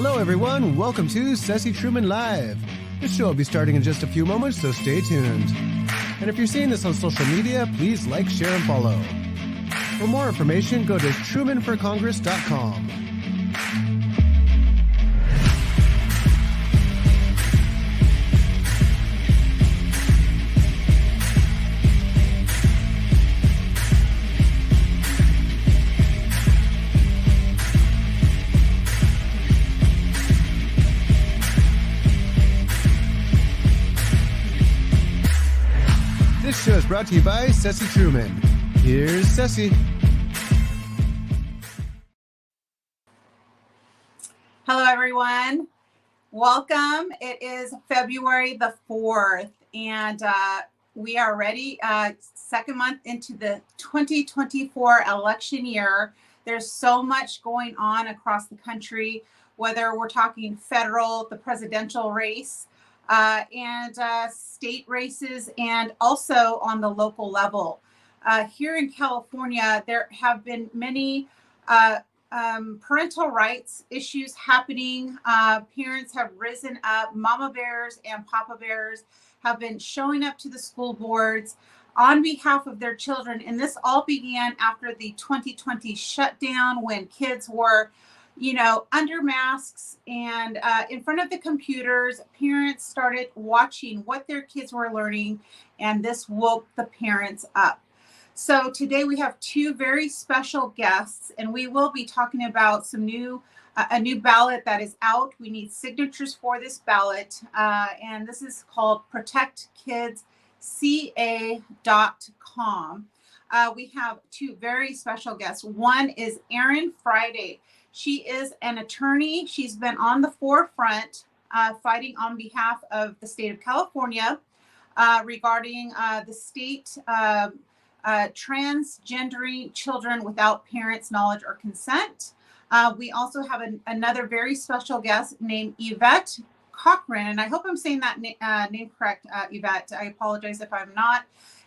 Hello, everyone. Welcome to Ceci Truman Live. This show will be starting in just a few moments, so stay tuned. And if you're seeing this on social media, please like, share, and follow. For more information, go to trumanforcongress.com. This show is brought to you by Ceci Truman. Here's Ceci. Hello, everyone. Welcome. It is February the 4th, and we are ready. Second month into the 2024 election year. There's so much going on across the country, whether we're talking federal, the presidential race, and state races, and also on the local level. Here in California, there have been many parental rights issues happening. Parents have risen up. Mama bears and papa bears have been showing up to the school boards on behalf of their children. And this all began after the 2020 shutdown, when kids were under masks and in front of the computers. Parents started watching what their kids were learning, and this woke the parents up. So today we have two very special guests, and we will be talking about a new ballot that is out. We need signatures for this ballot, and this is called protectkidsca.com. We have two very special guests. One is Erin Friday. She is an attorney. She's been on the forefront fighting on behalf of the state of California regarding the state transgendering children without parents' knowledge or consent. We also have another very special guest named Yvette Corkrean, and I hope I'm saying that name correct, Yvette. I apologize if I'm not.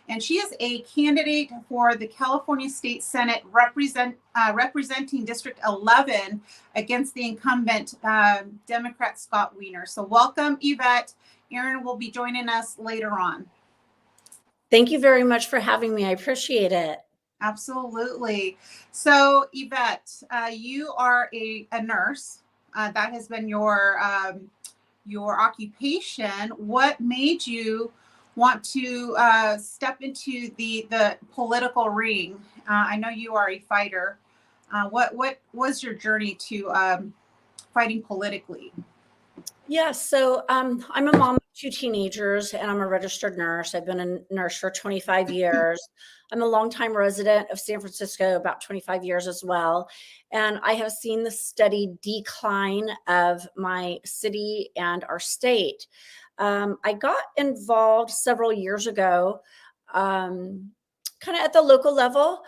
And she is a candidate for the California State Senate representing District 11 against the incumbent Democrat Scott Wiener. So welcome, Yvette. Erin will be joining us later on. Thank you very much for having me. I appreciate it. Absolutely. So Yvette, you are a nurse. That has been your occupation. What made you want to step into the political ring? I know you are a fighter. What was your journey to fighting politically? Yeah, so I'm a mom of two teenagers, and I'm a registered nurse. I've been a nurse for 25 years. I'm a longtime resident of San Francisco, about 25 years as well. And I have seen the steady decline of my city and our state. I got involved several years ago, kind of at the local level.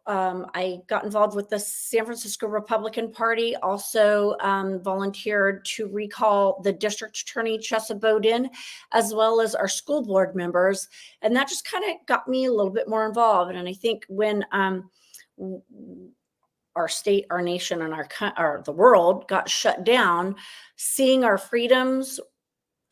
I got involved with the San Francisco Republican Party, also volunteered to recall the district attorney, Chesa Bowden, as well as our school board members. And that just kind of got me a little bit more involved. And I think when our state, our nation, and the world got shut down, seeing our freedoms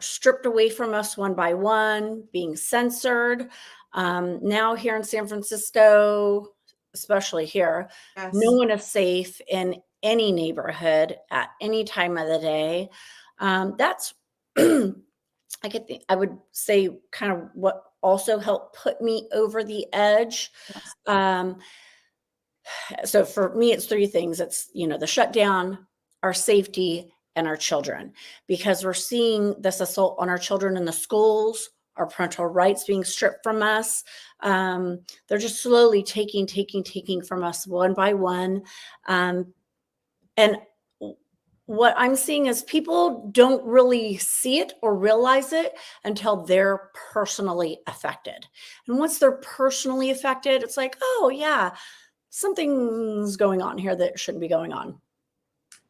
stripped away from us one by one, being censored. Now here in San Francisco, especially here, yes, no one is safe in any neighborhood at any time of the day. That's, I would say, kind of what also helped put me over the edge. Yes. So for me, it's three things. It's, the shutdown, our safety, and our children, because we're seeing this assault on our children in the schools, our parental rights being stripped from us. They're just slowly taking from us one by one. And what I'm seeing is people don't really see it or realize it until they're personally affected. And once they're personally affected, it's like, oh yeah, something's going on here that shouldn't be going on.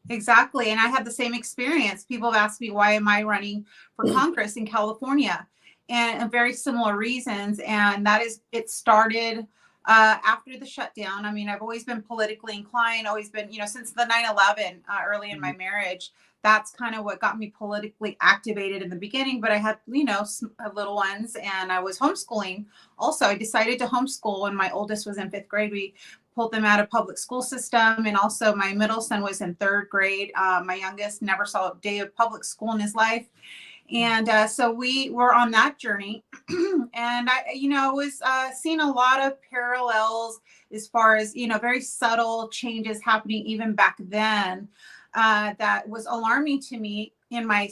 Exactly. And I had the same experience. People have asked me, why am I running for Congress in California? And very similar reasons. And that is, it started after the shutdown. I mean, I've always been politically inclined, always been, since the 9/11, early in my marriage, that's kind of what got me politically activated in the beginning. But I had, little ones, and I was homeschooling. Also, I decided to homeschool when my oldest was in 5th grade. We pulled them out of public school system. And also my middle son was in 3rd grade. My youngest never saw a day of public school in his life. And so we were on that journey. And I was seeing a lot of parallels as far as, very subtle changes happening even back then. That was alarming to me in my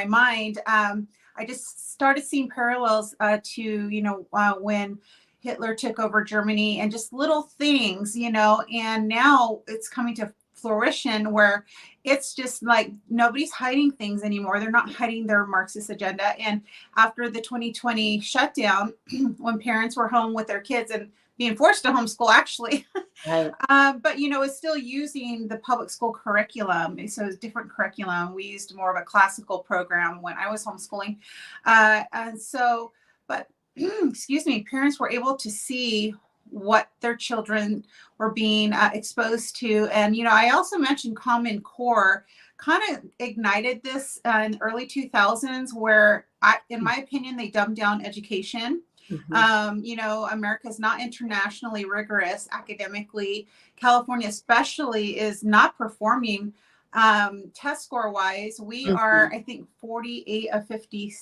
mind. I just started seeing parallels to, when Hitler took over Germany, and just little things, and now it's coming to fruition where it's just like nobody's hiding things anymore. They're not hiding their Marxist agenda. And after the 2020 shutdown, when parents were home with their kids and being forced to homeschool, actually, Right. but it's still using the public school curriculum. So it's different curriculum. We used more of a classical program when I was homeschooling, and so, but excuse me, parents were able to see what their children were being exposed to. And I also mentioned Common Core kind of ignited this in the early 2000s, where in my opinion, they dumbed down education. America's not internationally rigorous academically. California especially is not performing test score wise. We are, I think, 48 of 50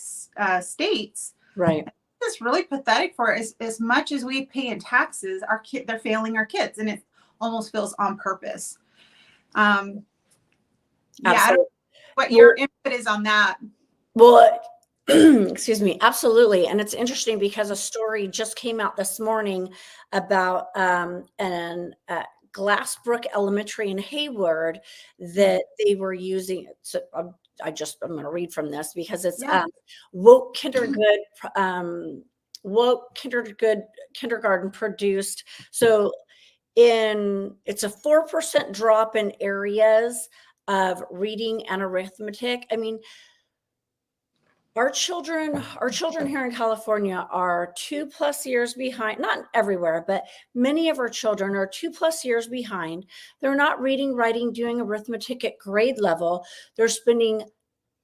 states. Right. It's really pathetic for as much as we pay in taxes, they're failing our kids, and it almost feels on purpose. I don't know what your input is on that. Well, excuse me. Absolutely. And it's interesting because a story just came out this morning about Glassbrook Elementary in Hayward that they were using. So I'm going to read from this because it's woke kindergarten produced. So it's a 4% drop in areas of reading and arithmetic. I mean, our children here in California are 2+ years behind, not everywhere, but many of our children are 2+ years behind. They're not reading, writing, doing arithmetic at grade level. They're spending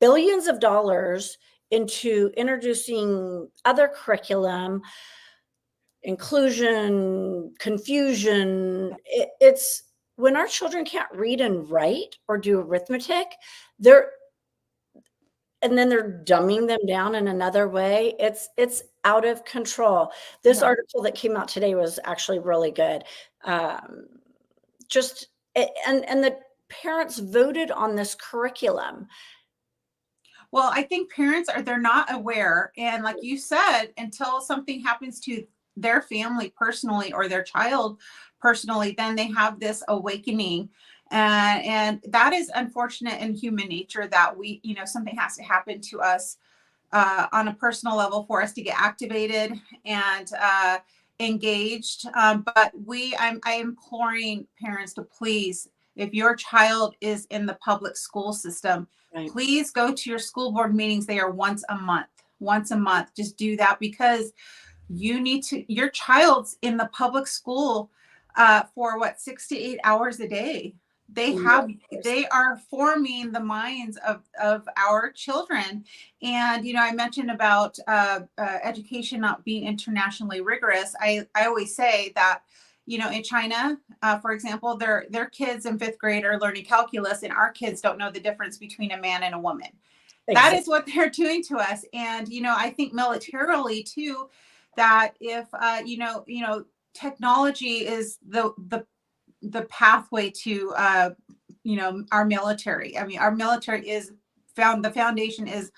billions of dollars into introducing other curriculum, inclusion, confusion. It's when our children can't read and write or do arithmetic, and then they're dumbing them down in another way. It's out of control. This article that came out today was actually really good. And the parents voted on this curriculum. Well, I think parents they're not aware. And like you said, until something happens to their family personally or their child personally, then they have this awakening. And that is unfortunate in human nature that we, something has to happen to us on a personal level for us to get activated and engaged. But I'm imploring parents to please, if your child is in the public school system, please go to your school board meetings. They are once a month. Just do that, because your child's in the public school for 6 to 8 hours a day. They are forming the minds of our children. And, I mentioned about education not being internationally rigorous. I always say that, in China, for example, their kids in 5th grade are learning calculus, and our kids don't know the difference between a man and a woman. Exactly. That is what they're doing to us. And, I think militarily too, that if, technology is the pathway to, our military. I mean, our military the foundation is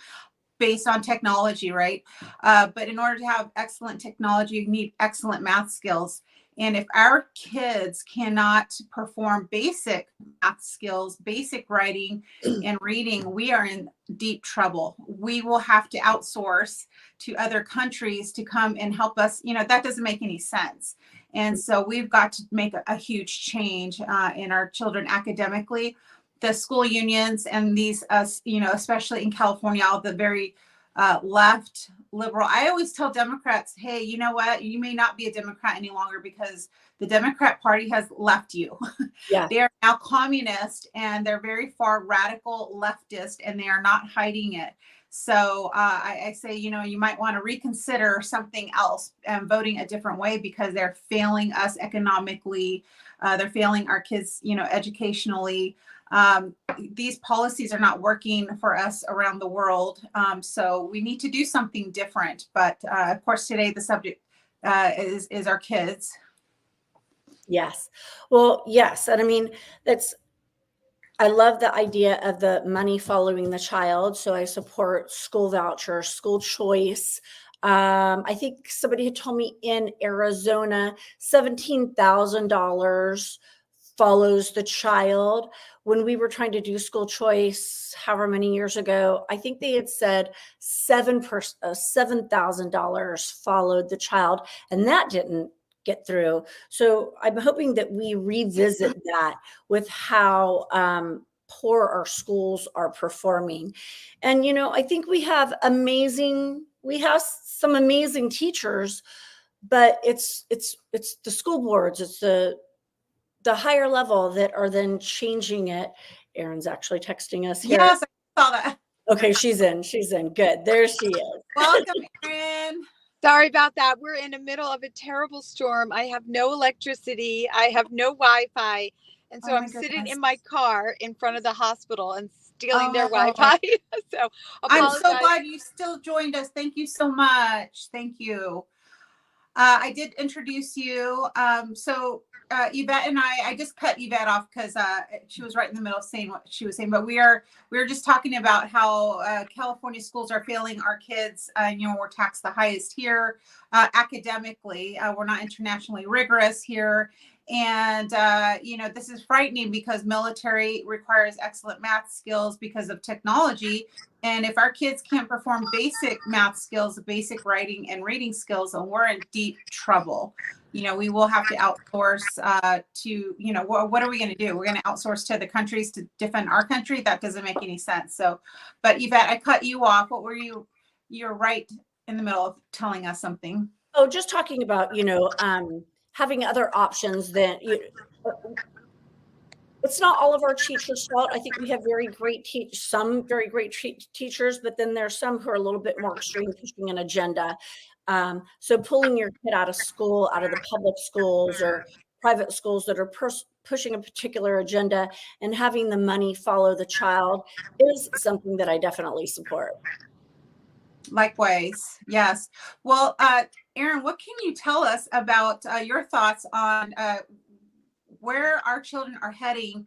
based on technology, right? But in order to have excellent technology, you need excellent math skills. And if our kids cannot perform basic math skills, basic writing and reading, we are in deep trouble. We will have to outsource to other countries to come and help us. That doesn't make any sense. And so we've got to make a huge change in our children academically. The school unions and these, especially in California, all the very left, liberal. I always tell Democrats, hey, you know what? You may not be a Democrat any longer because the Democrat Party has left you. Yeah. They are now communist and they're very far radical leftist, and they are not hiding it. So I say, you know, you might want to reconsider something else and voting a different way, because they're failing us economically. They're failing our kids, you know, educationally. These policies are not working for us around the world. So we need to do something different. But of course, today the subject is our kids. Yes. Well, yes. And I mean, I love the idea of the money following the child. So I support school vouchers, school choice. I think somebody had told me in Arizona, $17,000 follows the child. When we were trying to do school choice, however many years ago, I think they had said $7,000 followed the child, and that didn't get through. So I'm hoping that we revisit that with how poor our schools are performing. And, you know, I think we have some amazing teachers, but it's the school boards, it's the higher level that are then changing it. Erin's actually texting us here. Yes, I saw that. Okay, she's in. Good. There she is. Welcome, Erin. Sorry about that. We're in the middle of a terrible storm. I have no electricity. I have no Wi-Fi. And so I'm sitting in my car in front of the hospital and stealing their Wi-Fi. So I'm so glad you still joined us. Thank you so much. Thank you. I did introduce you. Yvette and I just cut Yvette off because she was right in the middle of saying what she was saying. But we were just talking about how California schools are failing our kids. You know, we're taxed the highest here academically. We're not internationally rigorous here. And, you know, this is frightening because military requires excellent math skills because of technology. And if our kids can't perform basic math skills, basic writing and reading skills, then we're in deep trouble. You know, we will have to outsource to, you know, what are we going to do? We're going to outsource to the countries to defend our country? That doesn't make any sense. So, but Yvette, I cut you off. What were you? You're right in the middle of telling us something. Oh, just talking about, you know, having other options than it's not all of our teachers' fault. I think we have some very great teachers, but then there's some who are a little bit more extreme, pushing an agenda. So pulling your kid out of school, out of the public schools or private schools that are pushing a particular agenda, and having the money follow the child is something that I definitely support. Likewise, yes. Well, Erin, what can you tell us about your thoughts on where our children are heading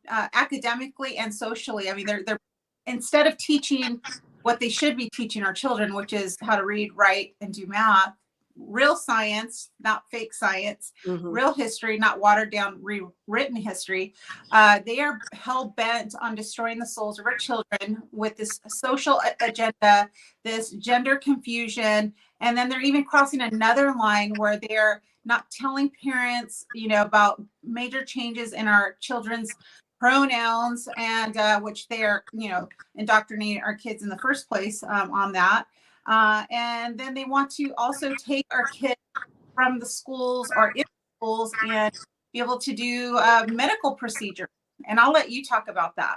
academically and socially? I mean, they're instead of teaching what they should be teaching our children, which is how to read, write, and do math, real science, not fake science, real history, not watered down, rewritten history. They are hell bent on destroying the souls of our children with this social agenda, this gender confusion. And then they're even crossing another line where they're not telling parents, you know, about major changes in our children's pronouns, and which they are, you know, indoctrinating our kids in the first place on that. And then they want to also take our kids from the schools or in schools and be able to do medical procedures. And I'll let you talk about that.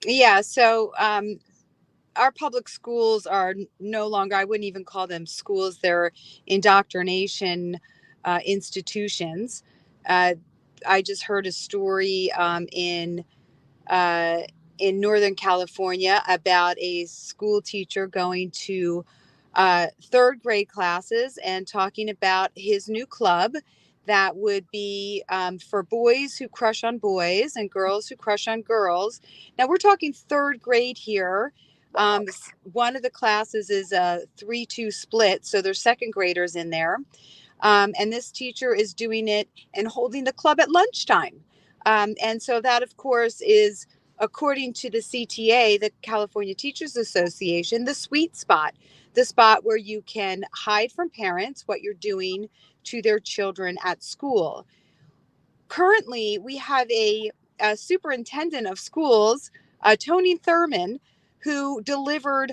Yeah. So our public schools are no longer, I wouldn't even call them schools. They're indoctrination institutions. I just heard a story in Northern California about a school teacher going to third grade classes and talking about his new club that would be for boys who crush on boys and girls who crush on girls. Now we're talking third grade here. One of the classes is a 3-2 split, so there's second graders in there. And this teacher is doing it and holding the club at lunchtime. And so that, of course, is, according to the CTA, the California Teachers Association, the sweet spot, the spot where you can hide from parents what you're doing to their children at school. Currently, we have a superintendent of schools, Tony Thurman, who delivered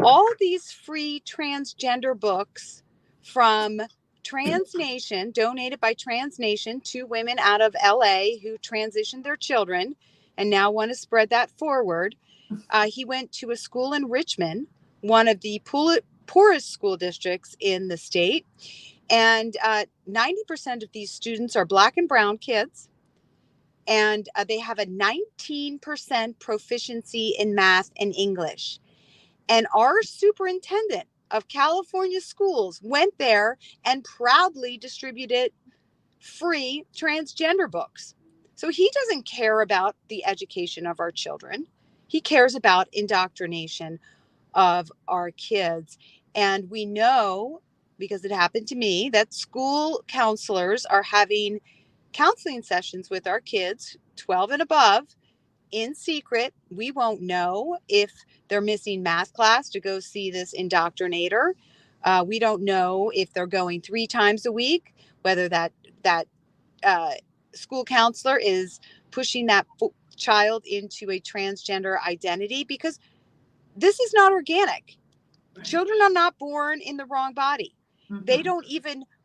all these free transgender books from Trans Nation, donated by Trans Nation to women out of LA who transitioned their children and now want to spread that forward. He went to a school in Richmond, one of the poorest school districts in the state. And 90% of these students are Black and brown kids. And they have a 19% proficiency in math and English. And our superintendent of California schools went there and proudly distributed free transgender books. So he doesn't care about the education of our children. He cares about indoctrination of our kids. And we know, because it happened to me, that school counselors are having counseling sessions with our kids, 12 and above, in secret. We won't know if they're missing math class to go see this indoctrinator. We don't know if they're going 3 times a week, whether that school counselor is pushing that child into a transgender identity, because this is not organic. Right. Children are not born in the wrong body. Mm-hmm.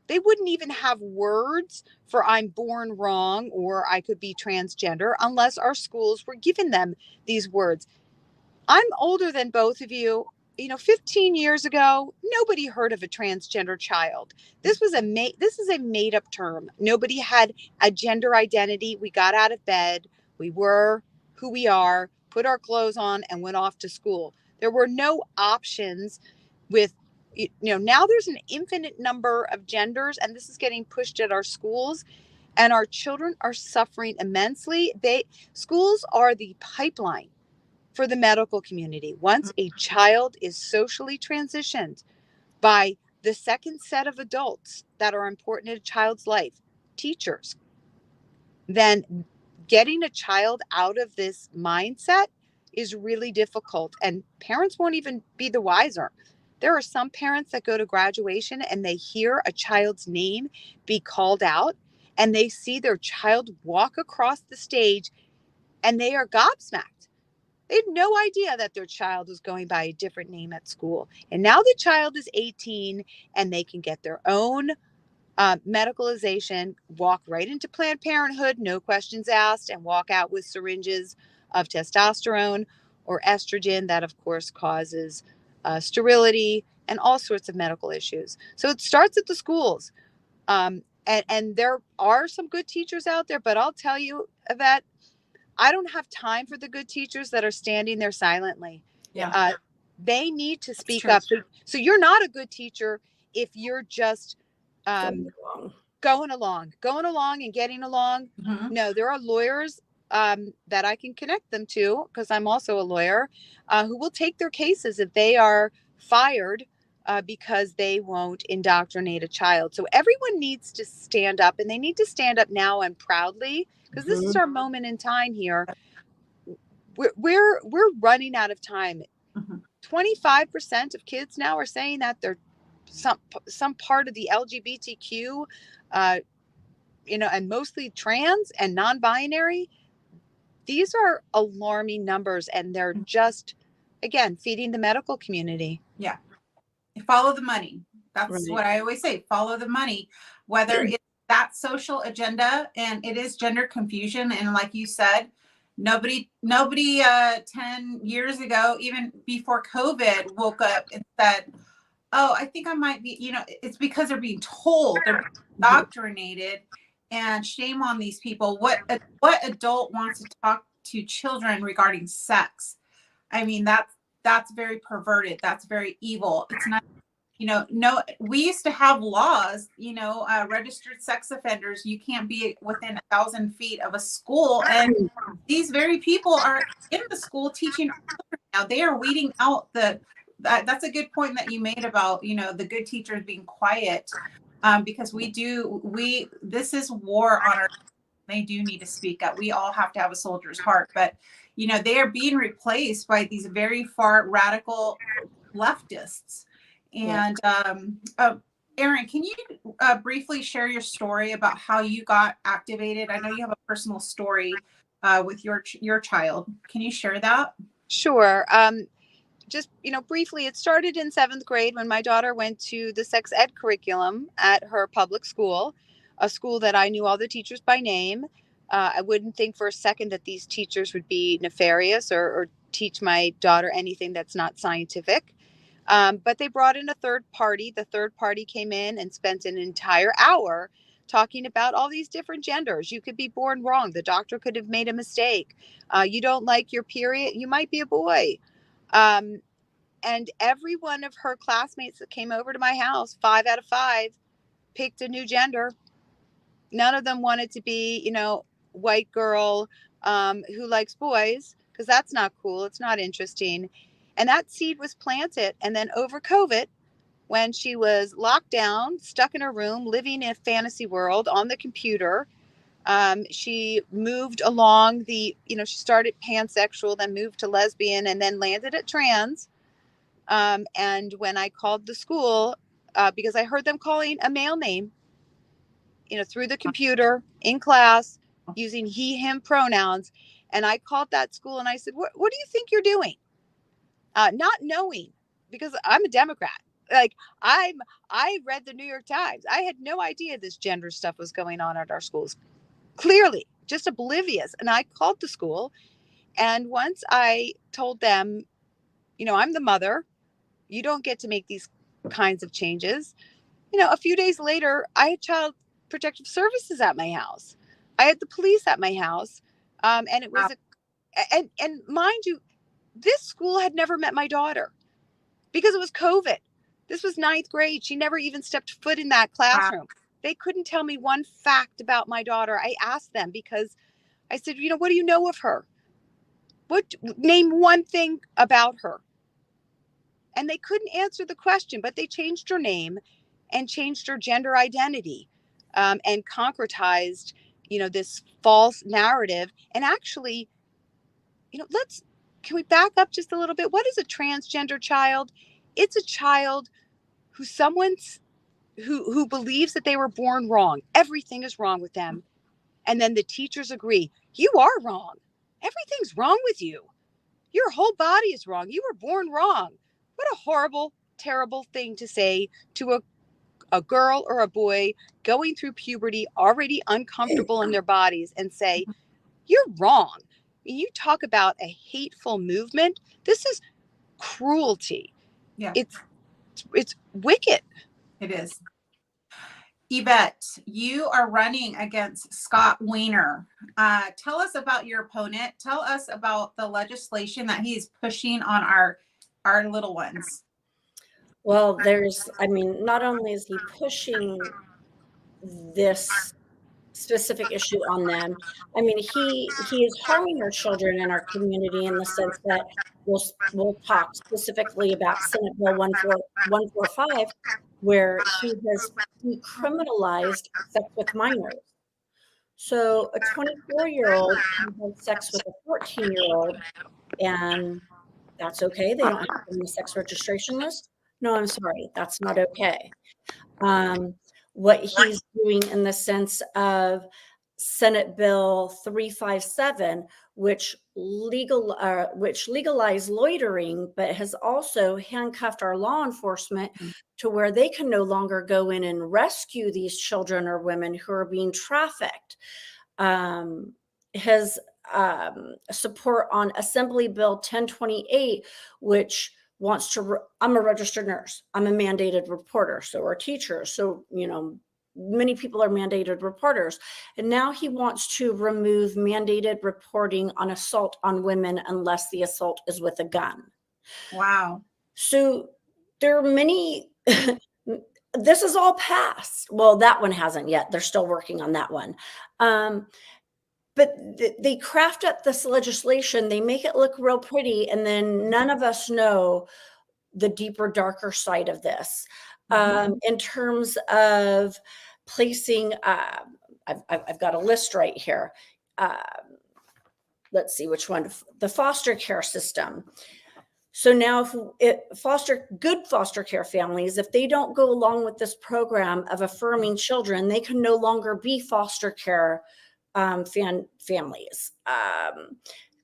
They wouldn't even have words for I'm born wrong or I could be transgender unless our schools were giving them these words. I'm older than both of you. 15 years ago, nobody heard of a transgender child. This is a made up term. Nobody had a gender identity. We got out of bed. We were who we are, put our clothes on, and went off to school. There were no options with, now there's an infinite number of genders, and this is getting pushed at our schools, and our children are suffering immensely. Schools are the pipeline for the medical community. Once a child is socially transitioned by the second set of adults that are important in a child's life, teachers, then getting a child out of this mindset is really difficult, and parents won't even be the wiser. There are some parents that go to graduation and they hear a child's name be called out and they see their child walk across the stage and they are gobsmacked. They had no idea that their child was going by a different name at school. And now the child is 18 and they can get their own medicalization, walk right into Planned Parenthood, no questions asked, and walk out with syringes of testosterone or estrogen that, of course, causes sterility and all sorts of medical issues. So it starts at the schools. And there are some good teachers out there, but I'll tell you, Yvette, I don't have time for the good teachers that are standing there silently. Yeah. They need to speak up. So you're not a good teacher if you're just going along and getting along. Mm-hmm. No, there are lawyers that I can connect them to, because I'm also a lawyer, who will take their cases if they are fired because they won't indoctrinate a child. So everyone needs to stand up, and they need to stand up now and proudly, because this is our moment in time here. We're running out of time. 25% of kids now are saying that they're some part of the LGBTQ, and mostly trans and non-binary. These are alarming numbers, and they're just, again, feeding the medical community. Yeah. Follow the money. That's right. What I always say. Follow the money, whether it's that social agenda, and it is gender confusion. And like you said, nobody 10 years ago, even before COVID, woke up and said, oh, I think I might be, it's because they're being told, they're being indoctrinated, and shame on these people. What adult wants to talk to children regarding sex? I mean, that's very perverted. That's very evil. It's not, no, we used to have laws, registered sex offenders, you can't be within 1,000 feet of a school. And these very people are in the school teaching children now. They are weeding out that's a good point that you made about, the good teachers being quiet, because this is war on our, they do need to speak up. We all have to have a soldier's heart, but they are being replaced by these very far radical leftists. And Erin, can you briefly share your story about how you got activated? I know you have a personal story with your child. Can you share that? Sure. just, briefly, it started in 7th grade when my daughter went to the sex ed curriculum at her public school, a school that I knew all the teachers by name. I wouldn't think for a second that these teachers would be nefarious or teach my daughter anything that's not scientific. But they brought in a third party. The third party came in and spent an entire hour talking about all these different genders. You could be born wrong. The doctor could have made a mistake. You don't like your period. You might be a boy. And every one of her classmates that came over to my house, 5 out of 5, picked a new gender. None of them wanted to be, white girl who likes boys, because that's not cool. It's not interesting. And that seed was planted. And then over COVID, when she was locked down, stuck in her room, living in a fantasy world on the computer, she moved along she started pansexual, then moved to lesbian, and then landed at trans. And when I called the school, because I heard them calling a male name, through the computer in class using he, him pronouns. And I called that school and I said, what do you think you're doing? Not knowing, because I'm a Democrat. Like I read the New York Times. I had no idea this gender stuff was going on at our schools. Clearly, just oblivious. And I called the school. And once I told them, I'm the mother, you don't get to make these kinds of changes. A few days later, I had Child Protective Services at my house. I had the police at my house. And it was, and mind you, this school had never met my daughter because it was COVID. This was 9th grade. She never even stepped foot in that classroom. Wow. They couldn't tell me one fact about my daughter. I asked them because I said, what do you know of her? Name one thing about her. And they couldn't answer the question, but they changed her name and changed her gender identity, and concretized, this false narrative. And actually, can we back up just a little bit? What is a transgender child? It's a child who believes that they were born wrong. Everything is wrong with them. And then the teachers agree, you are wrong. Everything's wrong with you. Your whole body is wrong. You were born wrong. What a horrible, terrible thing to say to a girl or a boy going through puberty, already uncomfortable in their bodies, and say, you're wrong. You talk about a hateful movement. This is cruelty. Yeah. It's wicked. It is. Yvette, you are running against Scott Wiener. Tell us about your opponent. Tell us about the legislation that he's pushing on our little ones. Well, not only is he pushing this specific issue on them, he is harming our children in our community in the sense that we'll talk specifically about Senate Bill 145, where he has decriminalized sex with minors. So a 24-year-old can have sex with a 14-year-old, and that's okay. They don't have to be on the sex registration list. No, I'm sorry, that's not okay. What he's doing in the sense of Senate Bill 357, which legalized loitering, but has also handcuffed our law enforcement to where they can no longer go in and rescue these children or women who are being trafficked. His support on Assembly Bill 1028, which wants to, I'm a registered nurse, I'm a mandated reporter, so are teachers. So, many people are mandated reporters. And now he wants to remove mandated reporting on assault on women unless the assault is with a gun. Wow. So there are many, this is all passed. Well, that one hasn't yet. They're still working on that one. But they craft up this legislation, they make it look real pretty, and then none of us know the deeper, darker side of this. In terms of placing, I've got a list right here. Let's see which one. The foster care system. So now good foster care families, if they don't go along with this program of affirming children, they can no longer be foster care families.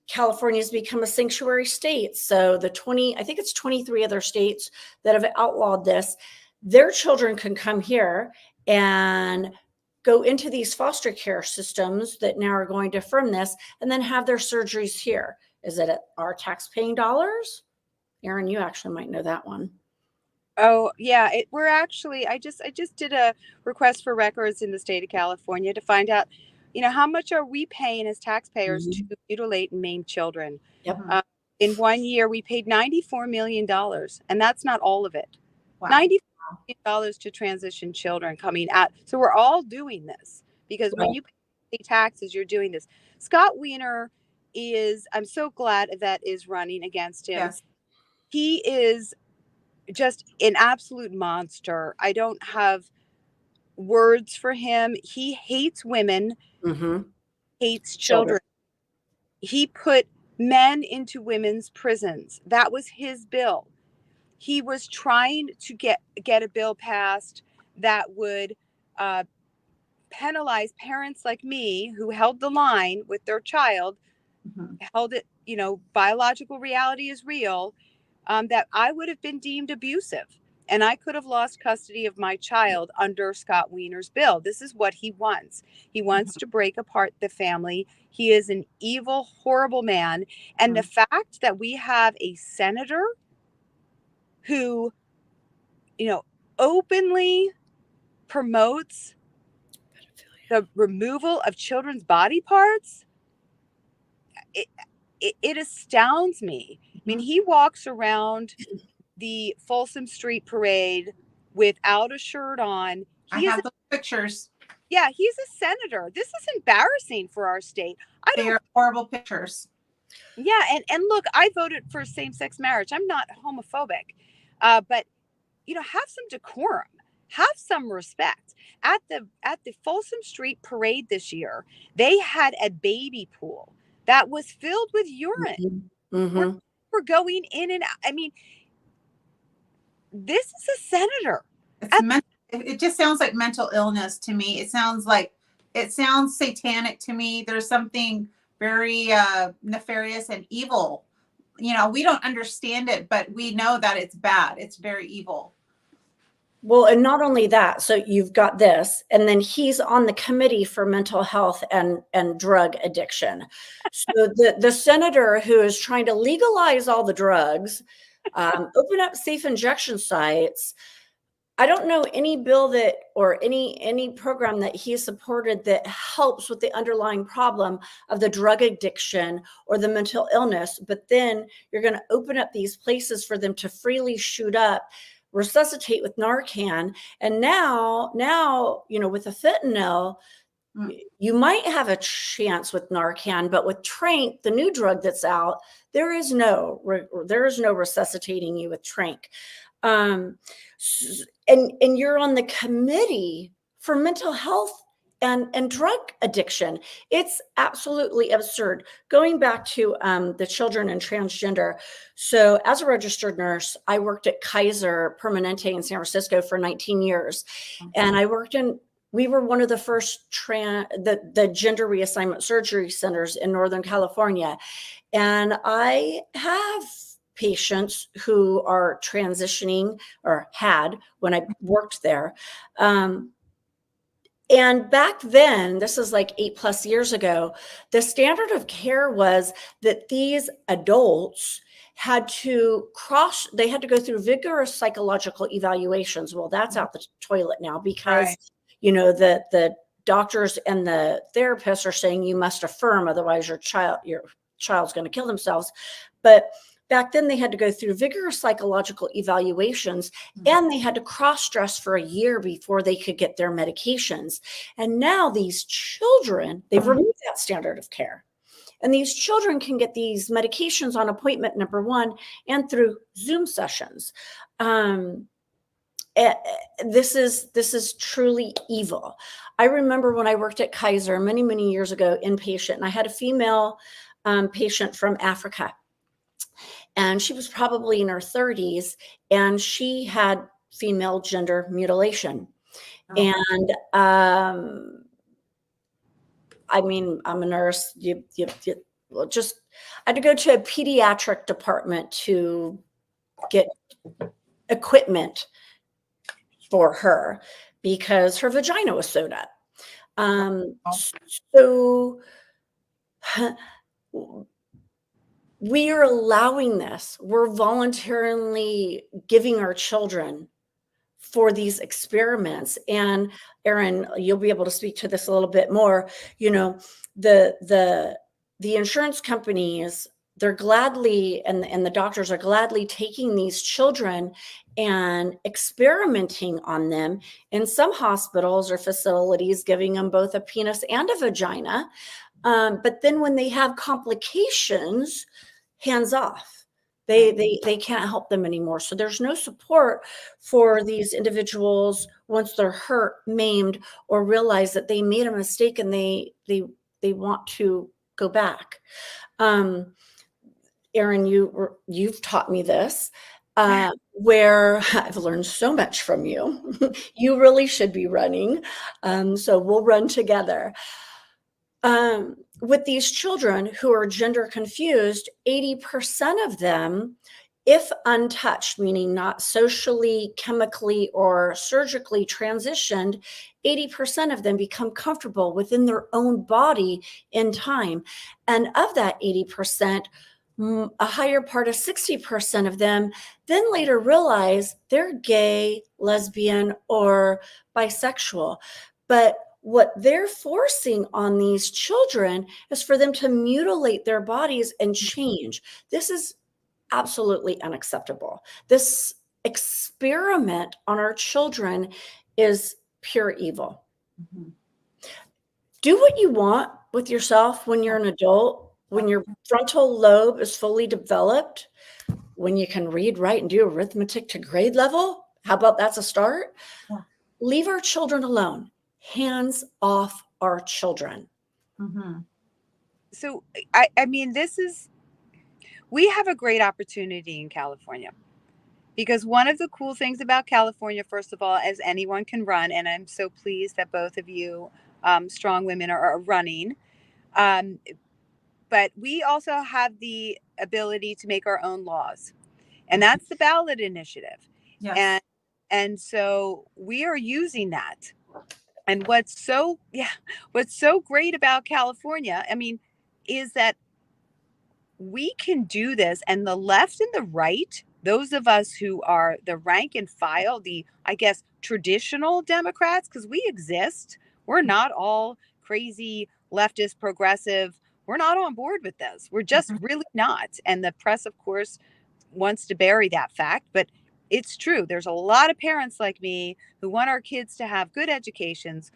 California's become a sanctuary state. So I think it's 23 other states that have outlawed this. Their children can come here and go into these foster care systems that now are going to affirm this and then have their surgeries here. Is it at our tax-paying dollars? Erin, you actually might know that one. Oh yeah, we're actually. I just did a request for records in the state of California to find out, how much are we paying as taxpayers to mutilate and maim children? Yep. In 1 year, we paid $94 million, and that's not all of it. Wow. $94 million to transition children coming out. So we're all doing this because when you pay taxes, you're doing this. Scott Wiener I'm so glad Yvette is running against him. Yes. He is just an absolute monster. I don't have words for him. He hates women, hates children. He put men into women's prisons. That was his bill. He was trying to get a bill passed that would penalize parents like me who held the line with their child, held it, biological reality is real, that I would have been deemed abusive and I could have lost custody of my child under Scott Wiener's bill. This is what he wants. He wants to break apart the family. He is an evil, horrible man. And the fact that we have a senator who, openly promotes the removal of children's body parts, it astounds me. I mean, he walks around the Folsom Street Parade without a shirt on. I have those pictures. Yeah, he's a senator. This is embarrassing for our state. They are horrible pictures. Yeah, and look, I voted for same-sex marriage. I'm not homophobic, but have some decorum, have some respect. At the Folsom Street Parade this year, they had a baby pool that was filled with urine. We're going in and out. I mean, this is a senator. It just sounds like mental illness to me. It sounds satanic to me. There's something very nefarious and evil. We don't understand it, but we know that it's bad. It's very evil. Well, and not only that, so you've got this, and then he's on the committee for mental health and drug addiction. So the senator who is trying to legalize all the drugs, open up safe injection sites. I don't know any bill or any program that he supported that helps with the underlying problem of the drug addiction or the mental illness. But then you're going to open up these places for them to freely shoot up, resuscitate with Narcan. And now, with the fentanyl, you might have a chance with Narcan, but with Tranq, the new drug that's out, there is no resuscitating you with Tranq. And you're on the committee for mental health and drug addiction. It's absolutely absurd. Going back to the children and transgender. So as a registered nurse, I worked at Kaiser Permanente in San Francisco for 19 years. And we were one of the first the gender reassignment surgery centers in Northern California. And I have patients who are transitioning or had when I worked there. And back then, this is like 8+ years ago, the standard of care was that these adults had to go through vigorous psychological evaluations. Well, that's out the toilet now because, the doctors and the therapists are saying you must affirm, otherwise your child's going to kill themselves. But back then they had to go through vigorous psychological evaluations and they had to cross-dress for a year before they could get their medications. And now these children, they've removed that standard of care. And these children can get these medications on appointment number 1 and through Zoom sessions. This is truly evil. I remember when I worked at Kaiser many, many years ago, inpatient, and I had a female patient from Africa. And she was probably in her 30s, and she had female gender mutilation. And I mean, I'm a nurse. I had to go to a pediatric department to get equipment for her because her vagina was sewed up. So we are allowing this. We're voluntarily giving our children for these experiments. And Erin, you'll be able to speak to this a little bit more. You know, the insurance companies, they're gladly, and the doctors are gladly taking these children and experimenting on them in some hospitals or facilities, giving them both a penis and a vagina. But then when they have complications, hands off. They can't help them anymore. So there's no support for these individuals once they're hurt, maimed, or realize that they made a mistake and they want to go back. Erin, you've taught me this, where I've learned so much from you. You really should be running. So we'll run together. With these children who are gender confused, 80% of them, if untouched, meaning not socially, chemically, or surgically transitioned, 80% of them become comfortable within their own body in time. And of that 80%, a higher part of 60% of them then later realize they're gay, lesbian, or bisexual. But what they're forcing on these children is for them to mutilate their bodies and change. This is absolutely unacceptable. This experiment on our children is pure evil. Mm-hmm. Do what you want with yourself when you're an adult, when your frontal lobe is fully developed, when you can read, write, and do arithmetic to grade level. How about that's a start? Yeah. Leave our children alone. Hands off our children. Mm-hmm. So, I mean, we have a great opportunity in California, because one of the cool things about California, first of all, is anyone can run. And I'm so pleased that both of you strong women are running. But we also have the ability to make our own laws. And that's the ballot initiative. Yes. And so we are using that. And what's so great about California, I mean, is that we can do this, and the left and the right, those of us who are the rank and file, the, I guess, traditional Democrats, because we exist, we're not all crazy leftist progressive. We're not on board with this. We're just really not. And the press, of course, wants to bury that fact, but it's true. There's a lot of parents like me who want our kids to have good educations,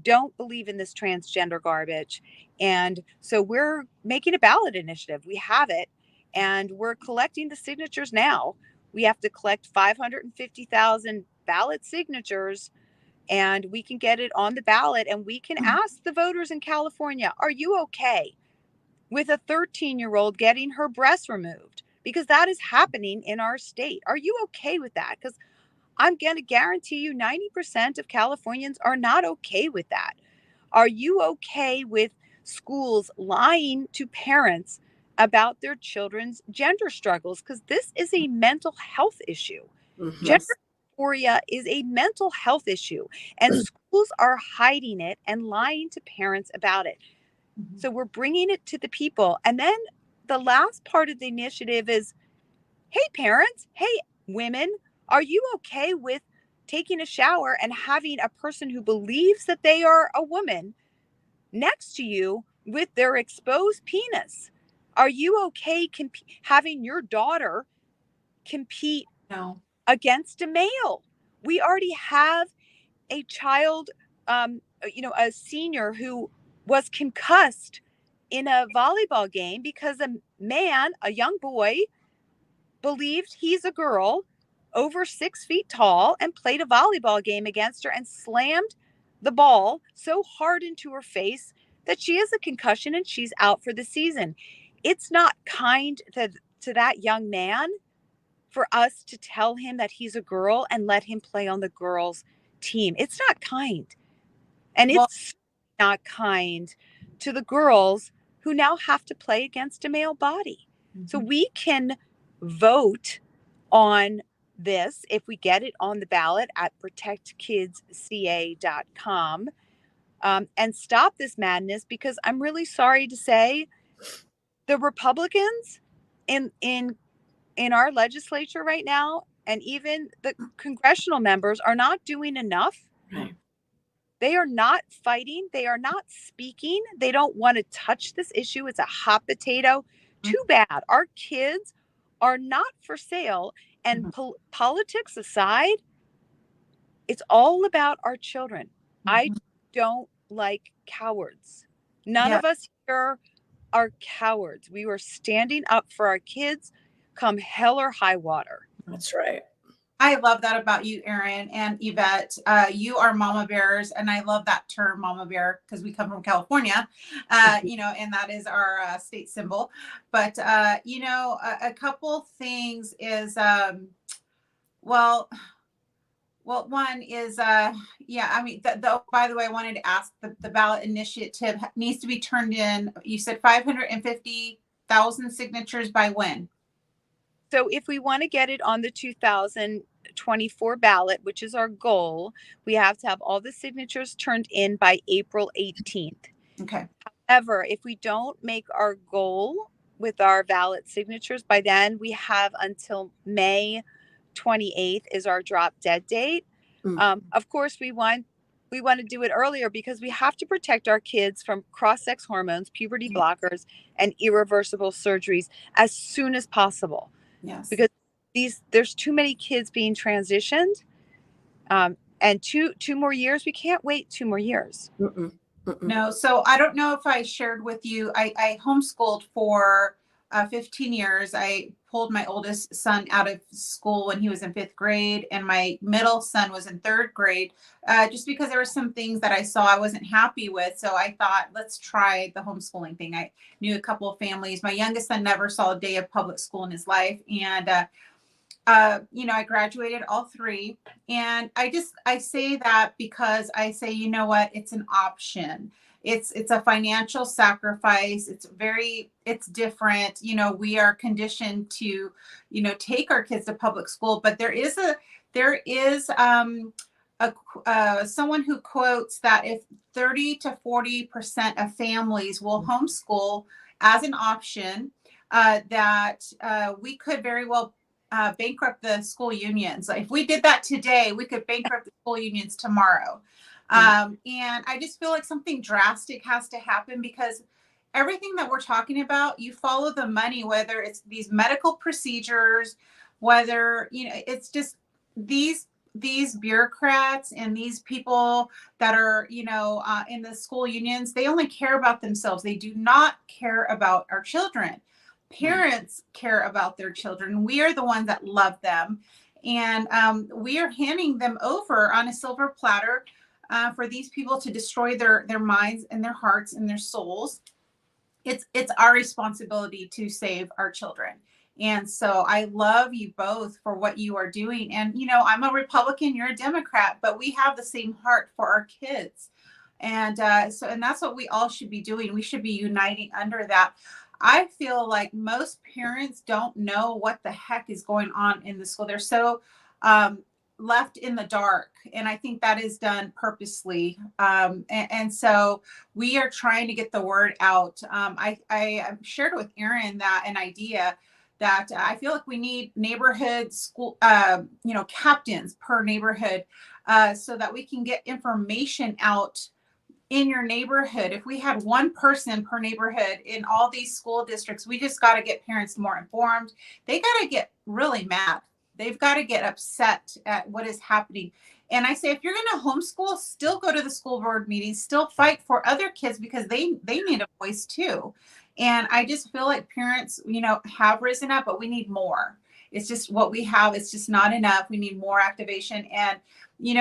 don't believe in this transgender garbage. And so we're making a ballot initiative. We have it, and we're collecting the signatures now. We have to collect 550,000 ballot signatures, and we can get it on the ballot, and we can ask the voters in California, are you okay with a 13-year-old getting her breasts removed? Because that is happening in our state. Are you okay with that? Because I'm going to guarantee you 90% of Californians are not okay with that. Are you okay with schools lying to parents about their children's gender struggles? Because this is a mental health issue. Mm-hmm. Gender dysphoria is a mental health issue, and schools are hiding it and lying to parents about it. Mm-hmm. So we're bringing it to the people. And then the last part of the initiative is, hey, parents, hey, women, are you okay with taking a shower and having a person who believes that they are a woman next to you with their exposed penis? Are you okay having your daughter compete against a male? We already have a child, a senior who was concussed in a volleyball game because a young boy, believed he's a girl over 6 feet tall and played a volleyball game against her and slammed the ball so hard into her face that she has a concussion and she's out for the season. It's not kind to that young man for us to tell him that he's a girl and let him play on the girls' team. It's not kind. And it's not kind to the girls who now have to play against a male body. So Mhm. we can vote on this if we get it on the ballot at protectkidsca.com, and stop this madness, because I'm really sorry to say the Republicans in our legislature right now, and even the congressional members, are not doing enough. Right. They are not fighting. They are not speaking. They don't want to touch this issue. It's a hot potato. Too bad. Our kids are not for sale. And Mhm. politics aside, it's all about our children. I Mhm. don't like cowards. None Yeah. of us here are cowards. We were standing up for our kids come hell or high water. That's right. I love that about you, Erin and Yvette. You are mama bears, and I love that term, mama bear, because we come from California, and that is our state symbol. But a couple things is, well, one is, yeah, I mean, by the way, I wanted to ask, the ballot initiative needs to be turned in. You said 550,000 signatures by when? So if we want to get it on the 2024 ballot, which is our goal, we have to have all the signatures turned in by April 18th. Okay. However, if we don't make our goal with our ballot signatures by then, we have until May 28th is our drop dead date. Of course, we want to do it earlier, because we have to protect our kids from cross-sex hormones, puberty blockers, and irreversible surgeries as soon as possible, Yes. because there's too many kids being transitioned, and two more years. We can't wait 2 more years. Mm-mm. Mm-mm. No, so I don't know if I shared with you, I homeschooled for 15 years. I pulled my oldest son out of school when he was in 5th grade, and my middle son was in 3rd grade, just because there were some things that I saw I wasn't happy with. So I thought, let's try the homeschooling thing. I knew a couple of families. My youngest son never saw a day of public school in his life. And I graduated all 3. And I say that because I say, you know what, it's an option. It's a financial sacrifice. It's different. We are conditioned to, take our kids to public school, but there is someone who quotes that if 30 to 40% of families will homeschool as an option, that we could very well bankrupt the school unions. If we did that today, we could bankrupt the school unions tomorrow. And I just feel like something drastic has to happen, because everything that we're talking about, you follow the money, whether it's these medical procedures, whether, it's just these bureaucrats and these people that are, in the school unions, they only care about themselves. They do not care about our children. Parents care about their children. We are the ones that love them. And we are handing them over on a silver platter for these people to destroy their minds and their hearts and their souls. It's our responsibility to save our children. And so I love you both for what you are doing. And, I'm a Republican, you're a Democrat, but we have the same heart for our kids. And and that's what we all should be doing. We should be uniting under that. I feel like most parents don't know what the heck is going on in the school. They're so left in the dark. And I think that is done purposely. And so we are trying to get the word out. I shared with Erin an idea that I feel like we need neighborhood school, captains per neighborhood, so that we can get information out in your neighborhood. If we had one person per neighborhood in all these school districts, we just got to get parents more informed. They got to get really mad. They've got to get upset at what is happening. And I say, if you're going to homeschool, still go to the school board meetings, still fight for other kids, because they need a voice too. And I just feel like parents, have risen up, but we need more. It's just what we have. It's just not enough. We need more activation. And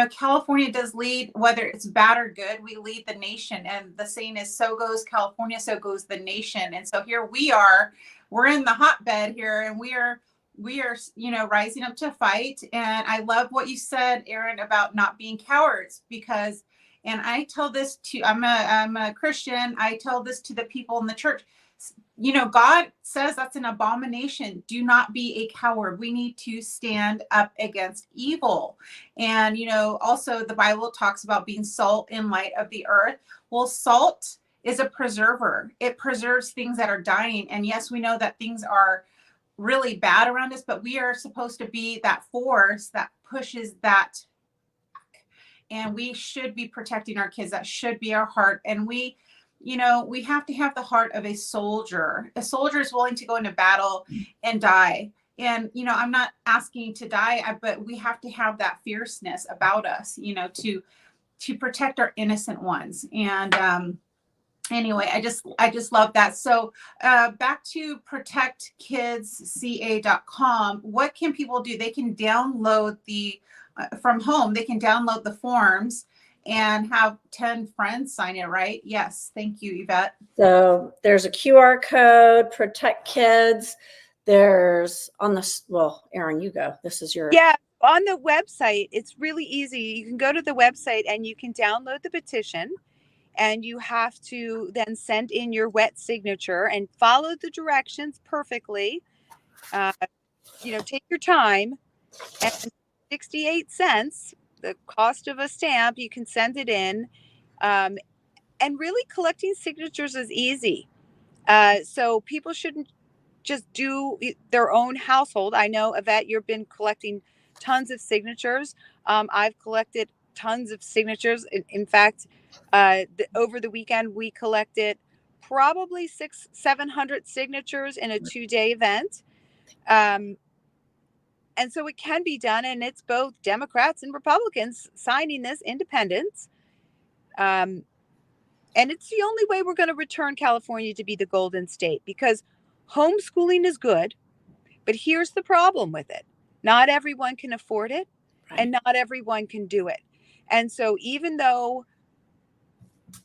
California does lead, whether it's bad or good, we lead the nation. And the saying is, so goes California, so goes the nation. And so here we're in the hotbed here, and we are, rising up to fight. And I love what you said, Erin, about not being cowards, because And I tell this to, I'm a Christian. I tell this to the people in the church. You know, God says that's an abomination. Do not be a coward. We need to stand up against evil. And, you know, also the Bible talks about being salt and light of the earth. Well, salt is a preserver. It preserves things that are dying. And yes, we know that things are really bad around us, but we are supposed to be that force that pushes that. And we should be protecting our kids. That should be our heart. And we, you know, we have to have the heart of a soldier. A soldier is willing to go into battle and die. And, you know, I'm not asking to die, but we have to have that fierceness about us, you know, to protect our innocent ones. And anyway, I just love that. So back to protectkidsca.com. What can people do? They can download from home, they can download the forms and have 10 friends sign it, right? Yes. Thank you, Yvette. So there's a QR code, Protect Kids. There's on the, well, Erin, you go. This is your. Yeah, on the website, it's really easy. You can go to the website and you can download the petition, and you have to then send in your wet signature and follow the directions perfectly. You know, take your time, and 68 cents, the cost of a stamp, you can send it in. And really collecting signatures is easy. So people shouldn't just do their own household. I know, Yvette, you've been collecting tons of signatures. I've collected tons of signatures. In fact, over the weekend, we collected probably 700 signatures in a 2-day event. And so it can be done, and it's both Democrats and Republicans signing this, independents. And it's the only way we're going to return California to be the golden state, because homeschooling is good, but here's the problem with it. Not everyone can afford it, and not everyone can do it. And so even though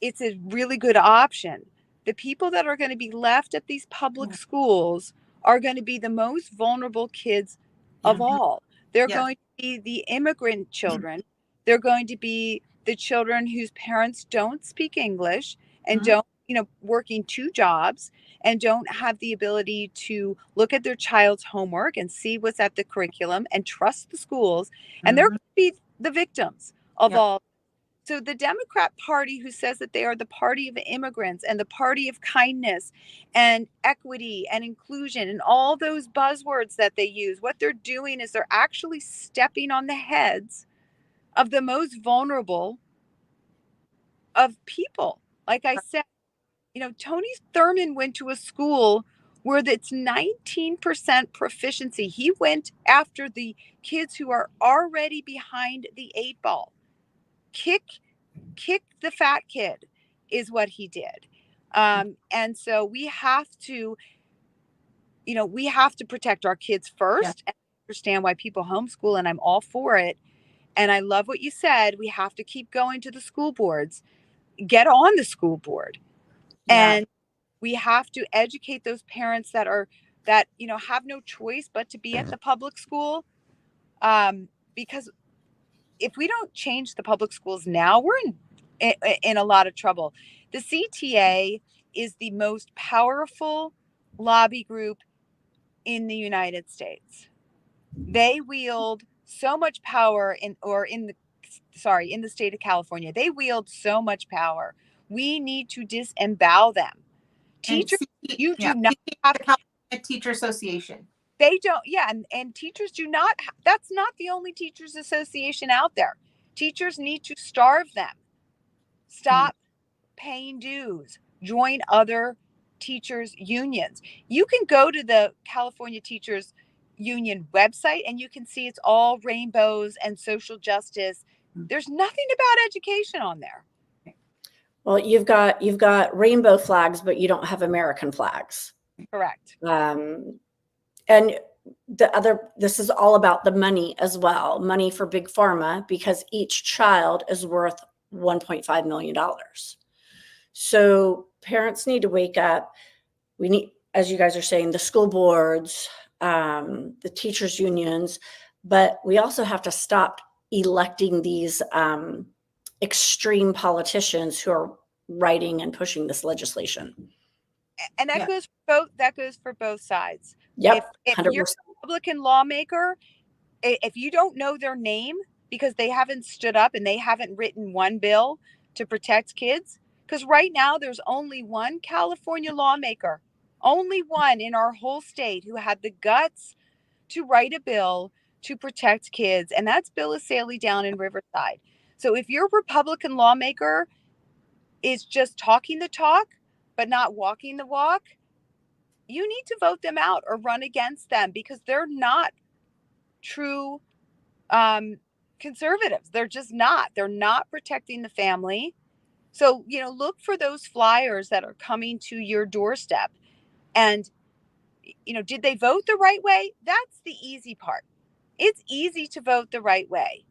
it's a really good option, the people that are going to be left at these public schools are going to be the most vulnerable kids of all. They're going to be the immigrant children. They're going to be the children whose parents don't speak English and don't, you know, working 2 jobs and don't have the ability to look at their child's homework and see what's at the curriculum and trust the schools. And they're going to be the victims of all. So the Democrat Party, who says that they are the party of immigrants and the party of kindness and equity and inclusion and all those buzzwords that they use, what they're doing is they're actually stepping on the heads of the most vulnerable of people. Like I said, you know, Tony Thurman went to a school where it's 19% proficiency. He went after the kids who are already behind the 8 ball. Kick the fat kid is what he did. And so we have to, you know, we have to protect our kids first and understand why people homeschool, and I'm all for it. And I love what you said. We have to keep going to the school boards, get on the school board. And we have to educate those parents that you know, have no choice but to be at the public school. Because if we don't change the public schools now, we're in a lot of trouble. The CTA is the most powerful lobby group in the United States. They wield so much power in the state of California. They wield so much power. We need to disembowel them. Teachers, you do not have the California Teacher Association. They don't, and teachers do not, that's not the only teachers association out there. Teachers need to starve them. Stop paying dues. Join other teachers' unions. You can go to the California Teachers Union website and you can see it's all rainbows and social justice. There's nothing about education on there. Well, you've got rainbow flags, but you don't have American flags. Correct. And this is all about the money as well, money for big pharma, because each child is worth $1.5 million. So parents need to wake up. We need, as you guys are saying, the school boards, the teachers unions, but we also have to stop electing these extreme politicians who are writing and pushing this legislation. And that goes for both sides. Yep, If 100%. you're a Republican lawmaker, if you don't know their name because they haven't stood up and they haven't written one bill to protect kids, because right now there's only one California lawmaker, only one in our whole state who had the guts to write a bill to protect kids, and that's Bill Asaley down in Riverside. So if your Republican lawmaker is just talking the talk but not walking the walk, you need to vote them out or run against them, because they're not true conservatives. They're just not. They're not protecting the family. So, look for those flyers that are coming to your doorstep. And, did they vote the right way? That's the easy part. It's easy to vote the right way.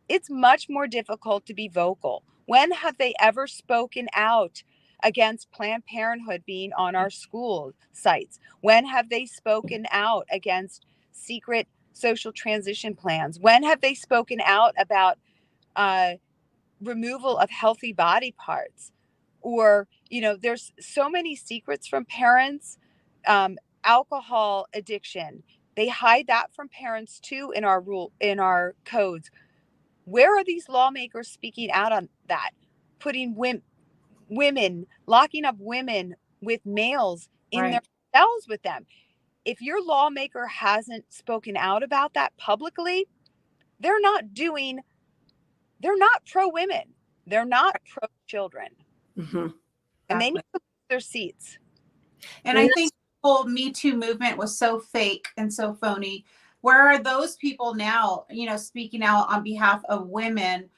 It's much more difficult to be vocal. When have they ever spoken out against Planned Parenthood being on our school sites? When have they spoken out against secret social transition plans? When have they spoken out about removal of healthy body parts? Or, there's so many secrets from parents. Alcohol addiction, they hide that from parents too in our codes. Where are these lawmakers speaking out on that? Putting women, locking up women with males in their cells with them. If your lawmaker hasn't spoken out about that publicly, they're not pro women. They're not pro children. Mm-hmm. And they need to lose their seats. And I think the whole Me Too movement was so fake and so phony. Where are those people now, speaking out on behalf of women?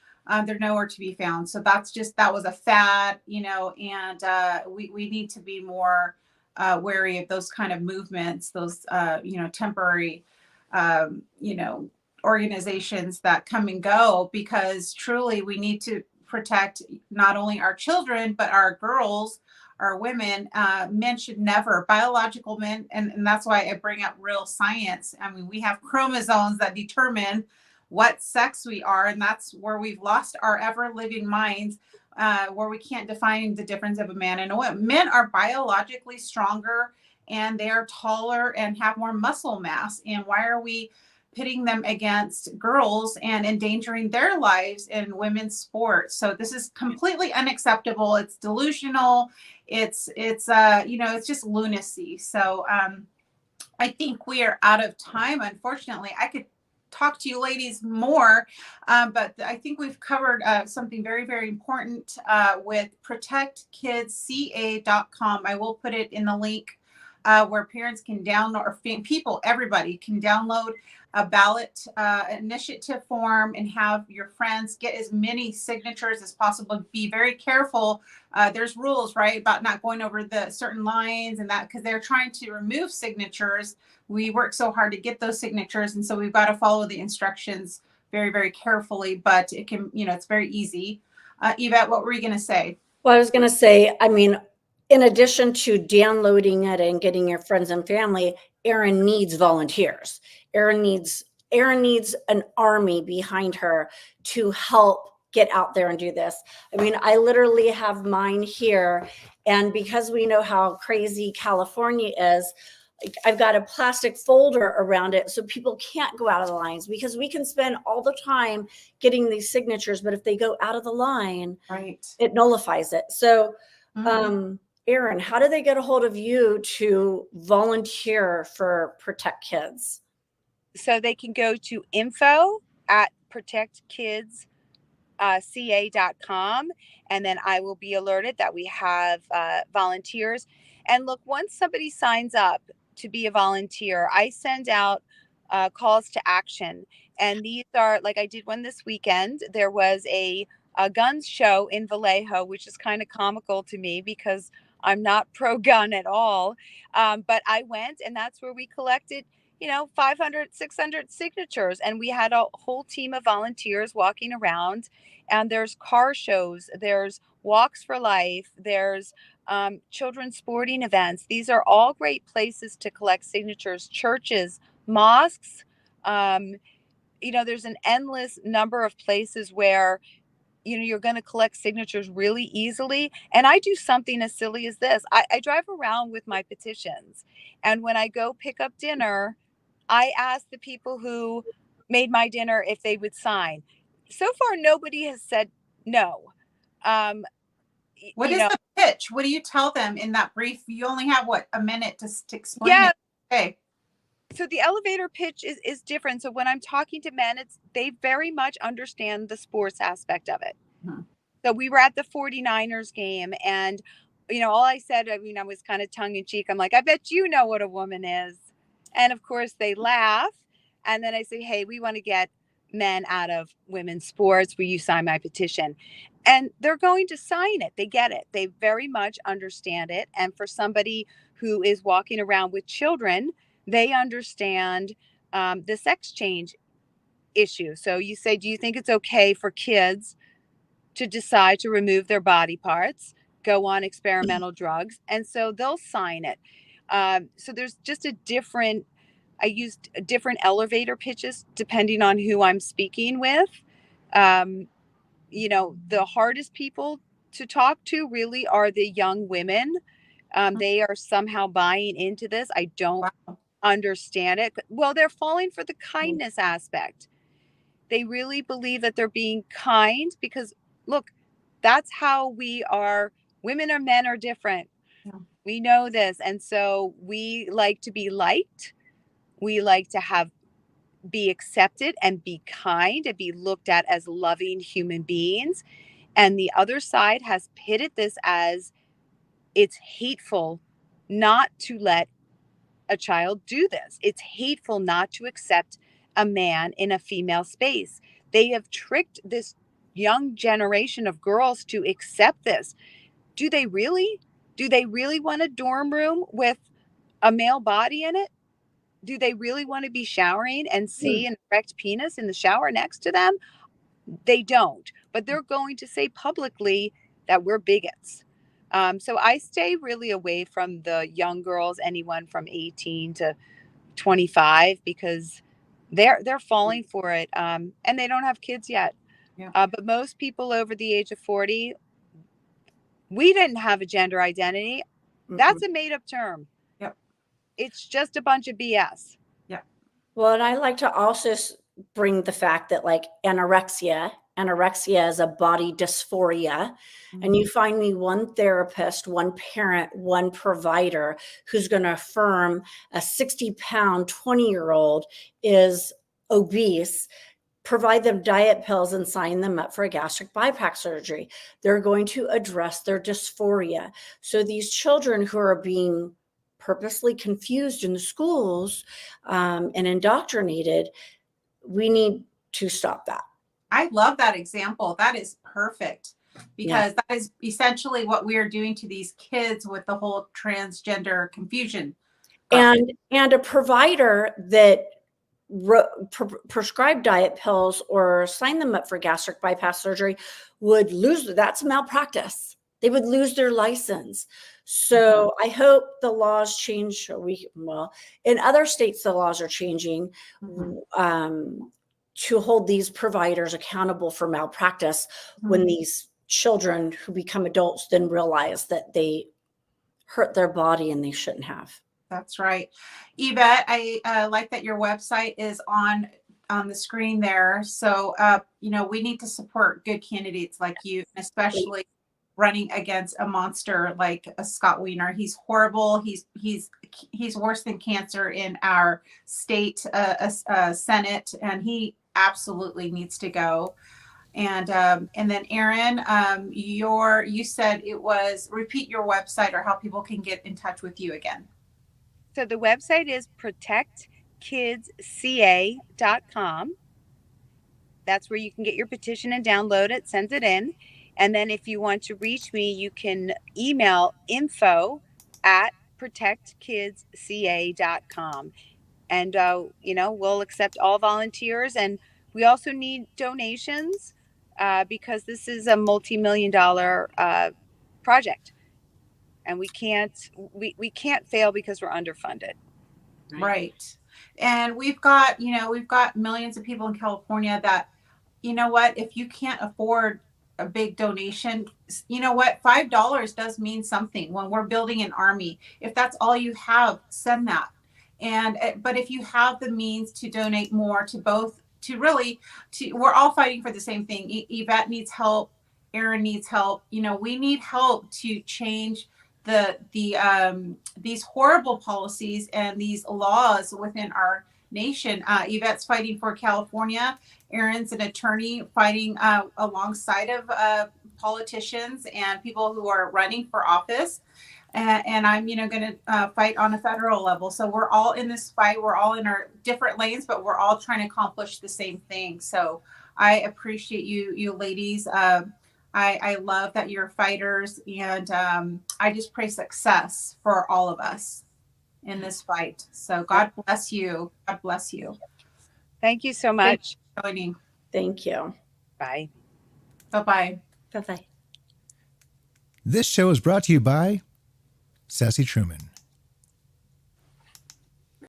They're nowhere to be found. So that was a fad, and we need to be more wary of those kind of movements, those, temporary, organizations that come and go, because truly we need to protect not only our children, but our girls, our women. Men should never, biological men, and that's why I bring up real science. I mean, we have chromosomes that determine what sex we are, and that's where we've lost our ever-living minds, where we can't define the difference of a man and a woman. Men are biologically stronger, and they are taller and have more muscle mass. And why are we pitting them against girls and endangering their lives in women's sports? So this is completely unacceptable. It's delusional. It's just lunacy. So I think we are out of time. Unfortunately, I could talk to you ladies more, but I think we've covered something very, very important with protectkidsca.com. I will put it in the link where parents can download, or everybody can download a ballot initiative form and have your friends get as many signatures as possible. Be very careful. There's rules, right, about not going over the certain lines and that, because they're trying to remove signatures. We work so hard to get those signatures, and so we've got to follow the instructions very, very carefully. But it can, it's very easy. Yvette, what were you going to say? Well, I was going to say, I mean, in addition to downloading it and getting your friends and family, Erin needs volunteers. Erin needs an army behind her to help get out there and do this. I mean, I literally have mine here, and because we know how crazy California is, I've got a plastic folder around it so people can't go out of the lines, because we can spend all the time getting these signatures, but if they go out of the line, it nullifies it. So, Erin, how do they get a hold of you to volunteer for Protect Kids? So they can go to info@protectkidsca.com, and then I will be alerted that we have volunteers. And look, once somebody signs up to be a volunteer, I send out calls to action. And these are, like I did one this weekend. There was a guns show in Vallejo, which is kind of comical to me because I'm not pro-gun at all. But I went, and that's where we collected 500, 600 signatures. And we had a whole team of volunteers walking around. And there's car shows, there's walks for life, there's children's sporting events. These are all great places to collect signatures. Churches, mosques. There's an endless number of places where you're going to collect signatures really easily. And I do something as silly as this. I drive around with my petitions. And when I go pick up dinner, I ask the people who made my dinner if they would sign. So far, nobody has said no. Um, What is the pitch? What do you tell them in that brief? You only have a minute to explain it. Okay. So the elevator pitch is different. So when I'm talking to men, they very much understand the sports aspect of it. Hmm. So we were at the 49ers game, and all I said, I was kind of tongue in cheek. I'm like, I bet you know what a woman is. And of course they laugh. And then I say, hey, we want to get men out of women's sports. Will you sign my petition? And they're going to sign it. They get it. They very much understand it. And for somebody who is walking around with children, they understand the sex change issue. So you say, do you think it's okay for kids to decide to remove their body parts, go on experimental drugs? And so they'll sign it. So there's just I used different elevator pitches depending on who I'm speaking with. The hardest people to talk to really are the young women. They are somehow buying into this. I don't understand it. Well, they're falling for the kindness aspect. They really believe that they're being kind because, look, that's how we are. Women or men are different. Yeah. We know this. And so we like to be liked. We like to be accepted and be kind and be looked at as loving human beings. And the other side has pitted this as it's hateful not to let a child do this. It's hateful not to accept a man in a female space. They have tricked this young generation of girls to accept this. Do they really? Do they really want a dorm room with a male body in it? Do they really want to be showering and see an erect penis in the shower next to them? They don't, but they're going to say publicly that we're bigots. So I stay really away from the young girls, anyone from 18 to 25, because they're falling for it, and they don't have kids yet. Yeah. But most people over the age of 40, we didn't have a gender identity. Mm-hmm. That's a made-up term. Yep. It's just a bunch of BS. Yeah. Well, and I like to also bring the fact that anorexia is a body dysphoria. Mm-hmm. And you find me one therapist, one parent, one provider who's going to affirm a 60-pound 20-year-old is obese, provide them diet pills and sign them up for a gastric bypass surgery. They're going to address their dysphoria. So these children who are being purposely confused in the schools and indoctrinated, we need to stop that. I love that example. That is perfect because that is essentially what we are doing to these kids with the whole transgender confusion. And a provider that prescribe diet pills or sign them up for gastric bypass surgery would lose. That's malpractice. They would lose their license. So I hope the laws change. In other states, the laws are changing to hold these providers accountable for malpractice when these children who become adults then realize that they hurt their body and they shouldn't have. That's right. Yvette, I like that your website is on the screen there. So, we need to support good candidates like you, especially running against a monster like Scott Wiener. He's horrible. He's worse than cancer in our state Senate, and he absolutely needs to go. And then Erin, you said it was, repeat your website or how people can get in touch with you again. So the website is protectkidsca.com. That's where you can get your petition and download it, send it in. And then if you want to reach me, you can email info@protectkidsca.com. And, we'll accept all volunteers. And we also need donations because this is a multi-million-dollar project. And we can't fail because we're underfunded. Right. And we've got millions of people in California that, if you can't afford a big donation. You know what? $5 does mean something when we're building an army. If that's all you have, send that. And but if you have the means to donate more to both, we're all fighting for the same thing. Yvette needs help. Erin needs help. You know, we need help to change these horrible policies and these laws within our nation. Yvette's fighting for California. Erin's an attorney fighting alongside of politicians and people who are running for office. And I'm, going to fight on a federal level. So we're all in this fight. We're all in our different lanes, but we're all trying to accomplish the same thing. So I appreciate you ladies. I love that you're fighters, and I just pray success for all of us in this fight. So God bless you. God bless you. Thank you so much. Thanks for joining. Thank you. Bye. Bye-bye. Bye-bye. This show is brought to you by Ceci Truman.